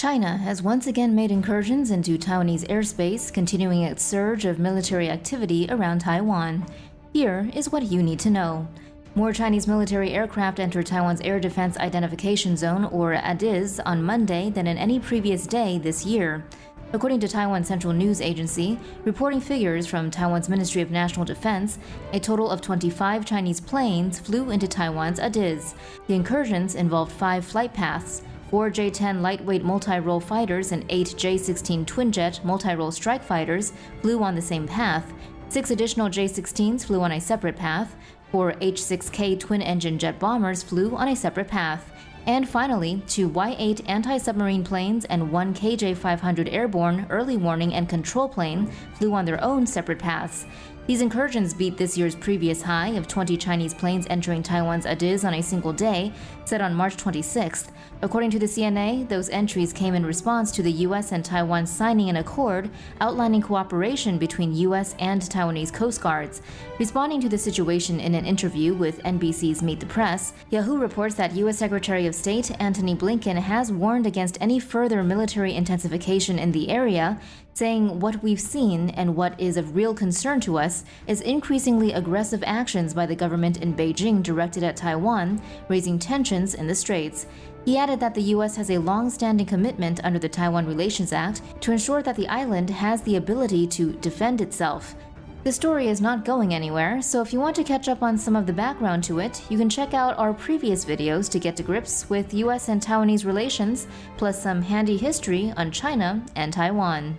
China has once again made incursions into Taiwanese airspace, continuing its surge of military activity around Taiwan. Here is what you need to know. More Chinese military aircraft entered Taiwan's Air Defense Identification Zone, or ADIZ, on Monday than in any previous day this year. According to Taiwan Central News Agency, reporting figures from Taiwan's Ministry of National Defense, a total of 25 Chinese planes flew into Taiwan's ADIZ. The incursions involved 5 flight paths. 4 J-10 lightweight multi-role fighters and 8 J-16 twin-jet multi-role strike fighters flew on the same path. 6 additional J-16s flew on a separate path. 4 H-6K twin-engine jet bombers flew on a separate path. And finally, 2 Y-8 anti-submarine planes and 1 KJ-500 airborne early warning and control plane flew on their own separate paths. These incursions beat this year's previous high of 20 Chinese planes entering Taiwan's ADIZ on a single day, set on March 26th. According to the CNA, those entries came in response to the U.S. and Taiwan signing an accord outlining cooperation between U.S. and Taiwanese Coast Guards. Responding to the situation in an interview with NBC's Meet the Press, Yahoo reports that U.S. Secretary of State Antony Blinken has warned against any further military intensification in the area, saying what we've seen and what is of real concern to us is increasingly aggressive actions by the government in Beijing directed at Taiwan, raising tensions in the Straits. He added that the U.S. has a long-standing commitment under the Taiwan Relations Act to ensure that the island has the ability to defend itself. The story is not going anywhere, so if you want to catch up on some of the background to it, you can check out our previous videos to get to grips with U.S. and Taiwanese relations, plus some handy history on China and Taiwan.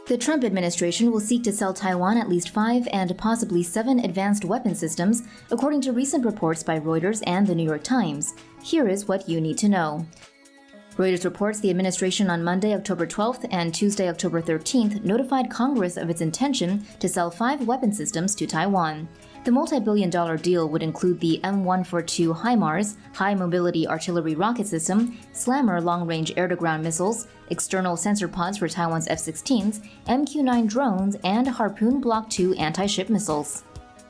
The Trump administration will seek to sell Taiwan at least 5 and possibly 7 advanced weapon systems, according to recent reports by Reuters and the New York Times. Here is what you need to know. Reuters reports the administration on Monday, October 12th and Tuesday, October 13th notified Congress of its intention to sell 5 weapon systems to Taiwan. The multi-billion-dollar deal would include the M142 HIMARS, High Mobility Artillery Rocket System, Slammer long-range air-to-ground missiles, external sensor pods for Taiwan's F-16s, MQ-9 drones, and Harpoon Block II anti-ship missiles.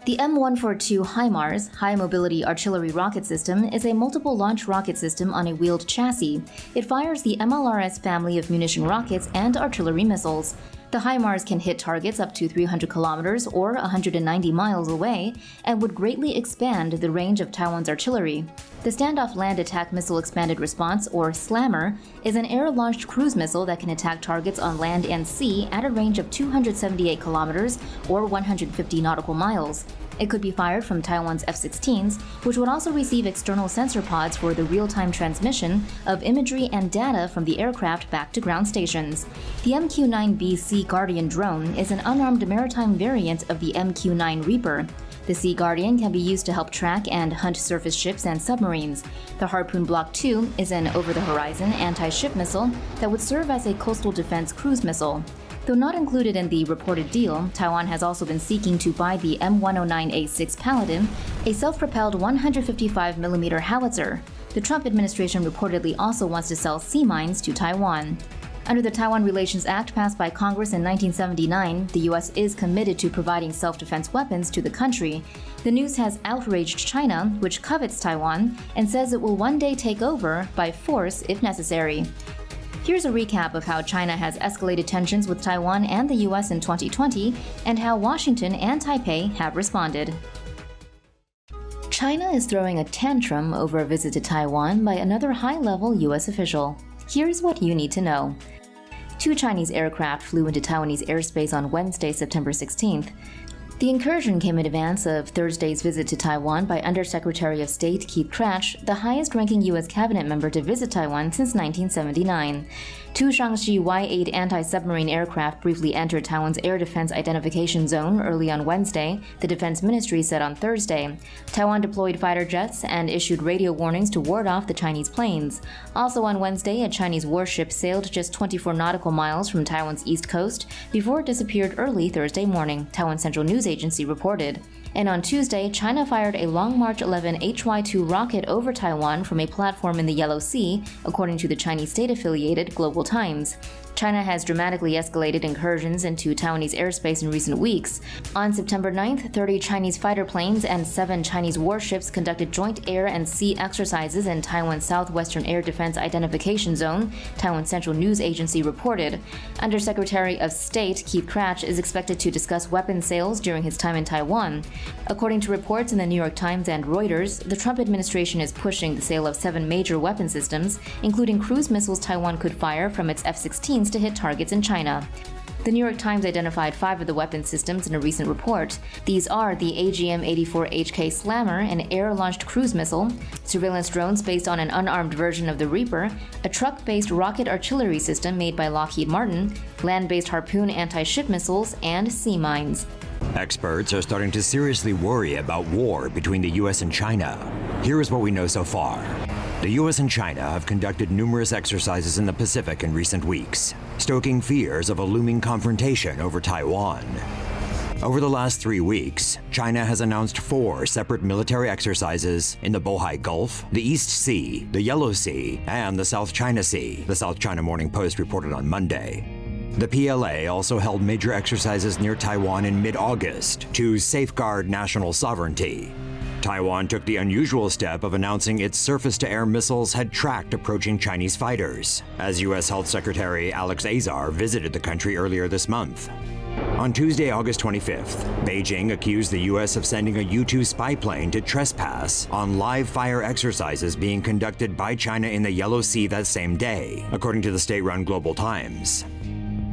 The M142 HIMARS, High Mobility Artillery Rocket System, is a multiple launch rocket system on a wheeled chassis. It fires the MLRS family of munition rockets and artillery missiles. The HIMARS can hit targets up to 300 kilometers or 190 miles away and would greatly expand the range of Taiwan's artillery. The Standoff Land Attack Missile Expanded Response, or SLAMR, is an air-launched cruise missile that can attack targets on land and sea at a range of 278 kilometers or 150 nautical miles. It could be fired from Taiwan's F-16s, which would also receive external sensor pods for the real-time transmission of imagery and data from the aircraft back to ground stations. The MQ-9B Sea Guardian drone is an unarmed maritime variant of the MQ-9 Reaper. The Sea Guardian can be used to help track and hunt surface ships and submarines. The Harpoon Block II is an over-the-horizon anti-ship missile that would serve as a coastal defense cruise missile. Though not included in the reported deal, Taiwan has also been seeking to buy the M109A6 Paladin, a self-propelled 155mm howitzer. The Trump administration reportedly also wants to sell sea mines to Taiwan. Under the Taiwan Relations Act passed by Congress in 1979, the U.S. is committed to providing self-defense weapons to the country. The news has outraged China, which covets Taiwan, and says it will one day take over by force if necessary. Here's a recap of how China has escalated tensions with Taiwan and the U.S. in 2020, and how Washington and Taipei have responded. China is throwing a tantrum over a visit to Taiwan by another high-level U.S. official. Here's what you need to know. 2 Chinese aircraft flew into Taiwanese airspace on Wednesday, September 16th. The incursion came in advance of Thursday's visit to Taiwan by Undersecretary of State Keith Krach, the highest-ranking U.S. cabinet member to visit Taiwan since 1979. 2 Shaanxi Y-8 anti-submarine aircraft briefly entered Taiwan's Air Defense Identification Zone early on Wednesday, the Defense Ministry said on Thursday. Taiwan deployed fighter jets and issued radio warnings to ward off the Chinese planes. Also on Wednesday, a Chinese warship sailed just 24 nautical miles from Taiwan's east coast before it disappeared early Thursday morning, Taiwan Central News Agency reported. And on Tuesday, China fired a Long March 11 HY-2 rocket over Taiwan from a platform in the Yellow Sea, according to the Chinese state-affiliated Global Times. China has dramatically escalated incursions into Taiwanese airspace in recent weeks. On September 9th, 30 Chinese fighter planes and 7 Chinese warships conducted joint air and sea exercises in Taiwan's southwestern air defense identification zone, Taiwan Central News Agency reported. Undersecretary of State Keith Krach is expected to discuss weapons sales during his time in Taiwan. According to reports in the New York Times and Reuters, the Trump administration is pushing the sale of 7 major weapon systems, including cruise missiles Taiwan could fire from its F-16s to hit targets in China. The New York Times identified 5 of the weapon systems in a recent report. These are the AGM-84HK Slammer, an air-launched cruise missile, surveillance drones based on an unarmed version of the Reaper, a truck-based rocket artillery system made by Lockheed Martin, land-based Harpoon anti-ship missiles, and sea mines. Experts are starting to seriously worry about war between the US and China. Here is what we know so far. The US and China have conducted numerous exercises in the Pacific in recent weeks, stoking fears of a looming confrontation over Taiwan. Over the last 3 weeks, China has announced 4 separate military exercises in the Bohai Gulf, the East Sea, the Yellow Sea, and the South China Sea, the South China Morning Post reported on Monday. The PLA also held major exercises near Taiwan in mid-August to safeguard national sovereignty. Taiwan took the unusual step of announcing its surface-to-air missiles had tracked approaching Chinese fighters, as U.S. Health Secretary Alex Azar visited the country earlier this month. On Tuesday, August 25th, Beijing accused the U.S. of sending a U-2 spy plane to trespass on live-fire exercises being conducted by China in the Yellow Sea that same day, according to the state-run Global Times.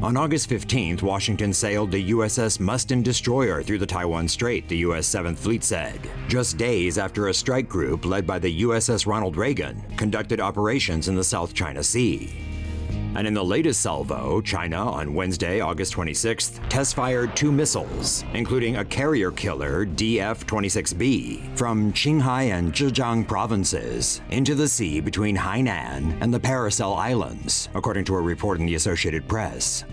On August 15th, Washington sailed the USS Mustin destroyer through the Taiwan Strait, the U.S. 7th Fleet said, just days after a strike group led by the USS Ronald Reagan conducted operations in the South China Sea. And in the latest salvo, China, on Wednesday, August 26th, test-fired 2 missiles, including a carrier-killer DF-26B from Qinghai and Zhejiang provinces, into the sea between Hainan and the Paracel Islands, according to a report in the Associated Press.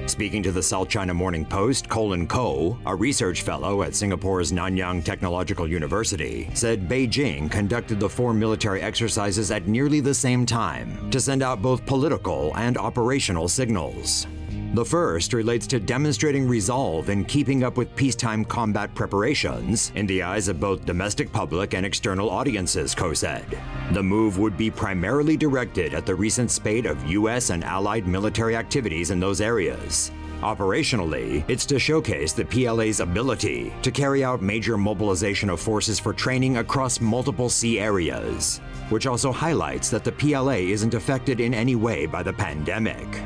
Speaking to the South China Morning Post, Colin Ko, a research fellow at Singapore's Nanyang Technological University, said Beijing conducted the 4 military exercises at nearly the same time to send out both political and operational signals. The first relates to demonstrating resolve in keeping up with peacetime combat preparations in the eyes of both domestic public and external audiences, Ko said. The move would be primarily directed at the recent spate of U.S. and allied military activities in those areas. Operationally, it's to showcase the PLA's ability to carry out major mobilization of forces for training across multiple sea areas, which also highlights that the PLA isn't affected in any way by the pandemic.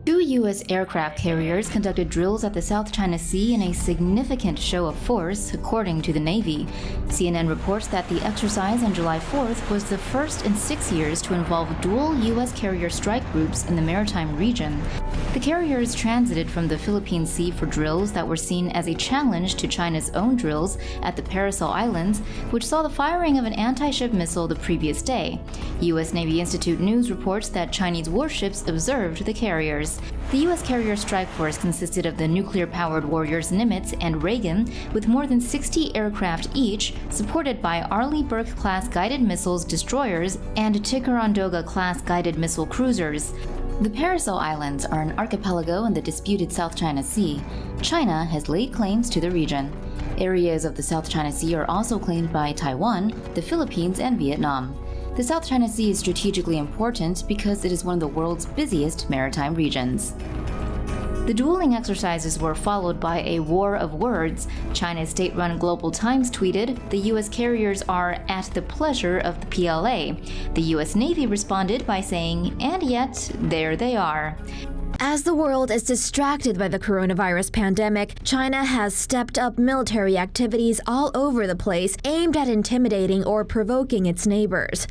2 U.S. aircraft carriers conducted drills at the South China Sea in a significant show of force, according to the Navy. CNN reports that the exercise on July 4th was the first in 6 years to involve dual U.S. carrier strike groups in the maritime region. The carriers transited from the Philippine Sea for drills that were seen as a challenge to China's own drills at the Paracel Islands, which saw the firing of an anti-ship missile the previous day. U.S. Navy Institute News reports that Chinese warships observed the carriers. The U.S. carrier strike force consisted of the nuclear-powered warriors Nimitz and Reagan, with more than 60 aircraft each, supported by Arleigh Burke-class guided missiles destroyers and Ticonderoga-class guided missile cruisers. The Paracel Islands are an archipelago in the disputed South China Sea. China has laid claims to the region. Areas of the South China Sea are also claimed by Taiwan, the Philippines, and Vietnam. The South China Sea is strategically important because it is one of the world's busiest maritime regions. The dueling exercises were followed by a war of words. China's state-run Global Times tweeted, "The U.S. carriers are at the pleasure of the PLA." The U.S. Navy responded by saying, "And yet, there they are." As the world is distracted by the coronavirus pandemic, China has stepped up military activities all over the place aimed at intimidating or provoking its neighbors.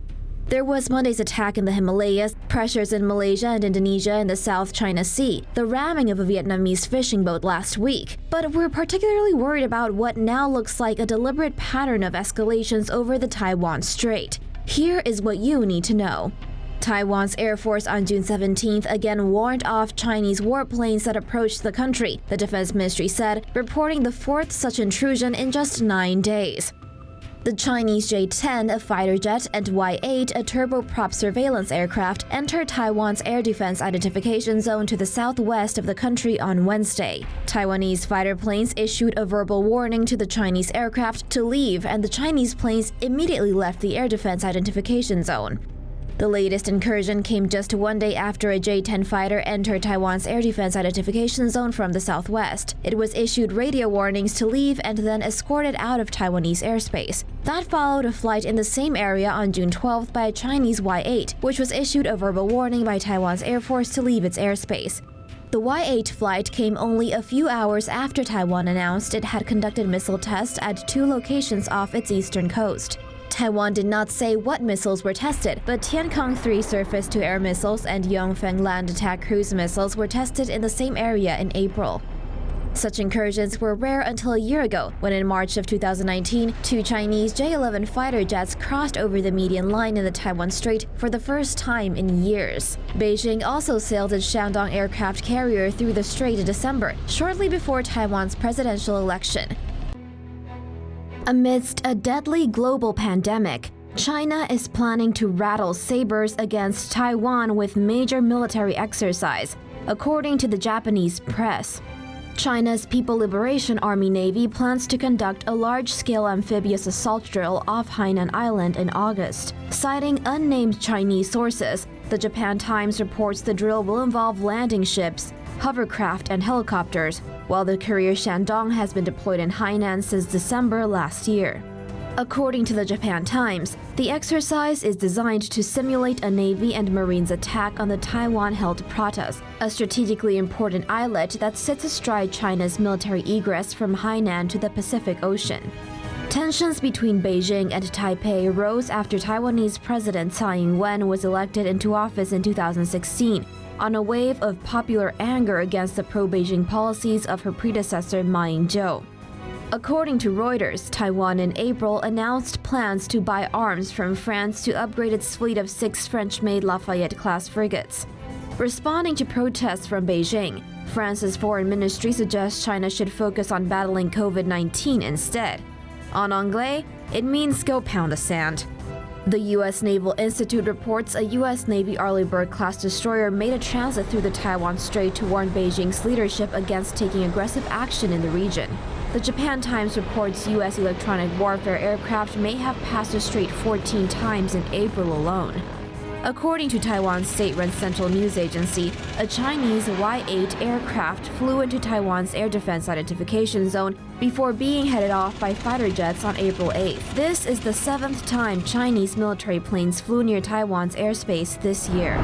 There was Monday's attack in the Himalayas, pressures in Malaysia and Indonesia in the South China Sea, the ramming of a Vietnamese fishing boat last week. But we're particularly worried about what now looks like a deliberate pattern of escalations over the Taiwan Strait. Here is what you need to know. Taiwan's Air Force on June 17th again warned off Chinese warplanes that approached the country, the Defense Ministry said, reporting the fourth such intrusion in just 9 days. The Chinese J-10, a fighter jet, and Y-8, a turboprop surveillance aircraft, entered Taiwan's air defense identification zone to the southwest of the country on Wednesday. Taiwanese fighter planes issued a verbal warning to the Chinese aircraft to leave, and the Chinese planes immediately left the air defense identification zone. The latest incursion came just 1 day after a J-10 fighter entered Taiwan's air defense identification zone from the southwest. It was issued radio warnings to leave and then escorted out of Taiwanese airspace. That followed a flight in the same area on June 12th by a Chinese Y-8, which was issued a verbal warning by Taiwan's Air Force to leave its airspace. The Y-8 flight came only a few hours after Taiwan announced it had conducted missile tests at 2 locations off its eastern coast. Taiwan did not say what missiles were tested, but Tiancong-3 surface-to-air missiles and Yongfeng land attack cruise missiles were tested in the same area in April. Such incursions were rare until a year ago, when in March of 2019, 2 Chinese J-11 fighter jets crossed over the median line in the Taiwan Strait for the first time in years. Beijing also sailed its Shandong aircraft carrier through the strait in December, shortly before Taiwan's presidential election. Amidst a deadly global pandemic, China is planning to rattle sabers against Taiwan with major military exercise, according to the Japanese press. China's People Liberation Army Navy plans to conduct a large-scale amphibious assault drill off Hainan Island in August. Citing unnamed Chinese sources, the Japan Times reports the drill will involve landing ships, hovercraft, and helicopters, while the carrier Shandong has been deployed in Hainan since December last year. According to the Japan Times, the exercise is designed to simulate a Navy and Marines attack on the Taiwan-held Pratas, a strategically important islet that sits astride China's military egress from Hainan to the Pacific Ocean. Tensions between Beijing and Taipei rose after Taiwanese President Tsai Ing-wen was elected into office in 2016, on a wave of popular anger against the pro-Beijing policies of her predecessor Ma Ying-jeou. According to Reuters, Taiwan in April announced plans to buy arms from France to upgrade its fleet of 6 French-made Lafayette-class frigates. Responding to protests from Beijing, France's foreign ministry suggests China should focus on battling COVID-19 instead. En anglais, it means go pound the sand. The U.S. Naval Institute reports a U.S. Navy Arleigh-Burke-class destroyer made a transit through the Taiwan Strait to warn Beijing's leadership against taking aggressive action in the region. The Japan Times reports U.S. electronic warfare aircraft may have passed the strait 14 times in April alone. According to Taiwan's state-run central news agency, a Chinese Y-8 aircraft flew into Taiwan's air defense identification zone before being headed off by fighter jets on April 8th. This is the 7th time Chinese military planes flew near Taiwan's airspace this year.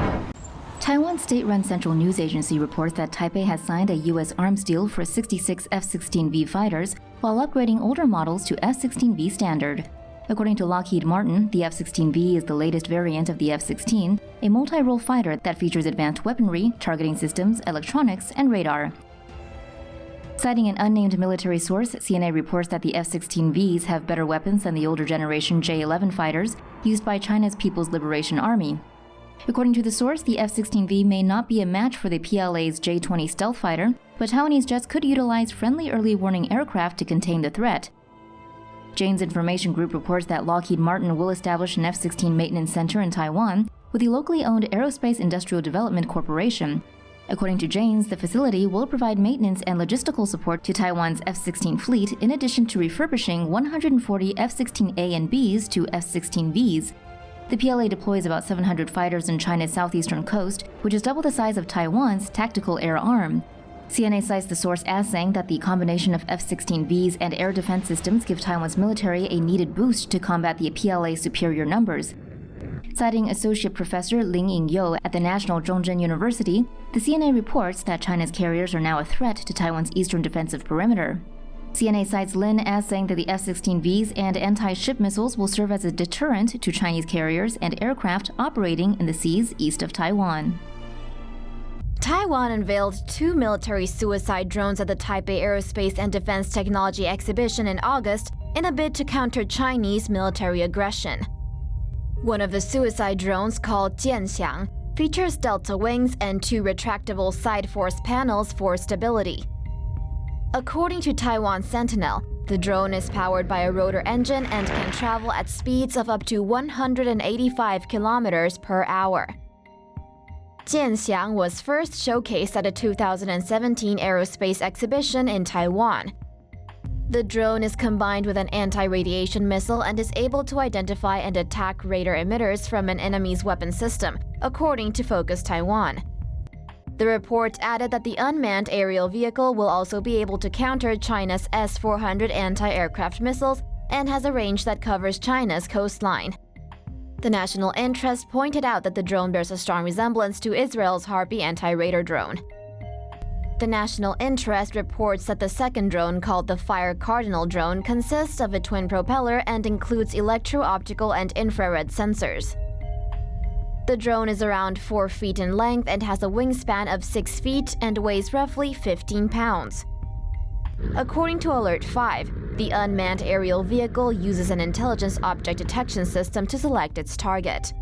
Taiwan's state-run central news agency reports that Taipei has signed a U.S. arms deal for 66 F-16V fighters while upgrading older models to F-16V standard. According to Lockheed Martin, the F-16V is the latest variant of the F-16, a multi-role fighter that features advanced weaponry, targeting systems, electronics, and radar. Citing an unnamed military source, CNA reports that the F-16Vs have better weapons than the older generation J-11 fighters used by China's People's Liberation Army. According to the source, the F-16V may not be a match for the PLA's J-20 stealth fighter, but Taiwanese jets could utilize friendly early warning aircraft to contain the threat. Jane's Information Group reports that Lockheed Martin will establish an F-16 maintenance center in Taiwan with the locally owned Aerospace Industrial Development Corporation. According to Jane's, the facility will provide maintenance and logistical support to Taiwan's F-16 fleet in addition to refurbishing 140 F-16A and Bs to F-16Vs. The PLA deploys about 700 fighters in China's southeastern coast, which is double the size of Taiwan's tactical air arm. CNA cites the source as saying that the combination of F-16Vs and air defense systems give Taiwan's military a needed boost to combat the PLA's superior numbers. Citing Associate Professor Ling Ying-yo at the National Zhongzhen University, the CNA reports that China's carriers are now a threat to Taiwan's eastern defensive perimeter. CNA cites Lin as saying that the F-16Vs and anti-ship missiles will serve as a deterrent to Chinese carriers and aircraft operating in the seas east of Taiwan. Taiwan unveiled 2 military suicide drones at the Taipei Aerospace and Defense Technology Exhibition in August in a bid to counter Chinese military aggression. One of the suicide drones, called Jianxiang, features delta wings and 2 retractable side force panels for stability. According to Taiwan Sentinel, the drone is powered by a rotor engine and can travel at speeds of up to 185 kilometers per hour. Jianxiang was first showcased at a 2017 aerospace exhibition in Taiwan. The drone is combined with an anti-radiation missile and is able to identify and attack radar emitters from an enemy's weapon system, according to Focus Taiwan. The report added that the unmanned aerial vehicle will also be able to counter China's S-400 anti-aircraft missiles and has a range that covers China's coastline. The National Interest pointed out that the drone bears a strong resemblance to Israel's Harpy anti-radar drone. The National Interest reports that the second drone, called the Fire Cardinal drone, consists of a twin propeller and includes electro-optical and infrared sensors. The drone is around 4 feet in length and has a wingspan of 6 feet and weighs roughly 15 pounds. According to Alert 5, the unmanned aerial vehicle uses an intelligence object detection system to select its target.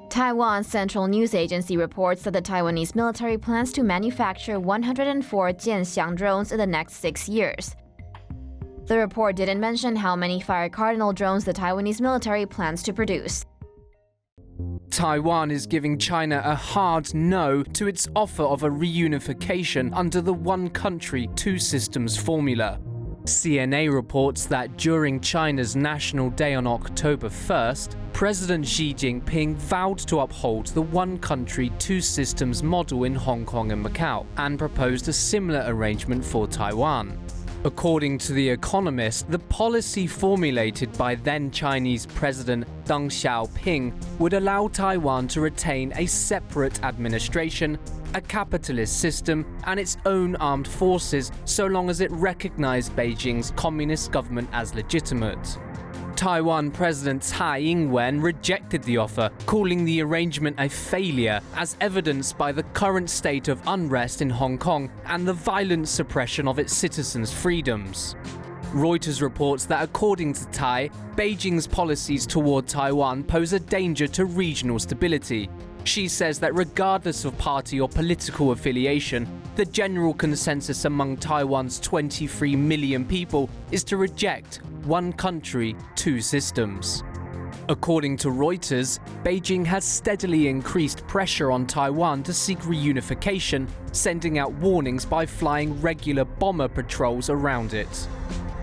Taiwan's Central News Agency reports that the Taiwanese military plans to manufacture 104 Jianxiang drones in the next 6 years. The report didn't mention how many Fire Cardinal drones the Taiwanese military plans to produce. Taiwan is giving China a hard no to its offer of a reunification under the one country, two systems formula. CNA reports that during China's National Day on October 1st, President Xi Jinping vowed to uphold the one country, two systems model in Hong Kong and Macau and proposed a similar arrangement for Taiwan. According to The Economist, the policy formulated by then Chinese President Deng Xiaoping would allow Taiwan to retain a separate administration, a capitalist system, and its own armed forces so long as it recognized Beijing's communist government as legitimate. Taiwan President Tsai Ing-wen rejected the offer, calling the arrangement a failure, as evidenced by the current state of unrest in Hong Kong and the violent suppression of its citizens' freedoms. Reuters reports that according to Tsai, Beijing's policies toward Taiwan pose a danger to regional stability. She says that regardless of party or political affiliation, the general consensus among Taiwan's 23 million people is to reject one country, two systems. According to Reuters, Beijing has steadily increased pressure on Taiwan to seek reunification, sending out warnings by flying regular bomber patrols around it.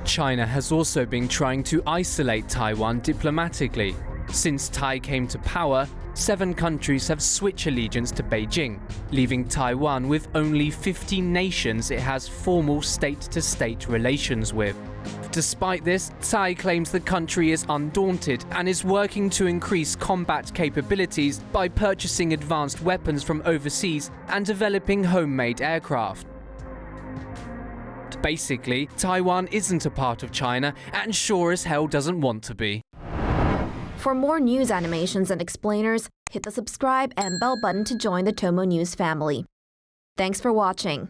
China has also been trying to isolate Taiwan diplomatically. Since Tsai came to power, 7 countries have switched allegiance to Beijing, leaving Taiwan with only 15 nations it has formal state-to-state relations with. Despite this, Tsai claims the country is undaunted and is working to increase combat capabilities by purchasing advanced weapons from overseas and developing homemade aircraft. Basically, Taiwan isn't a part of China and sure as hell doesn't want to be. For more news animations and explainers, hit the subscribe and bell button to join the TomoNews family. Thanks for watching.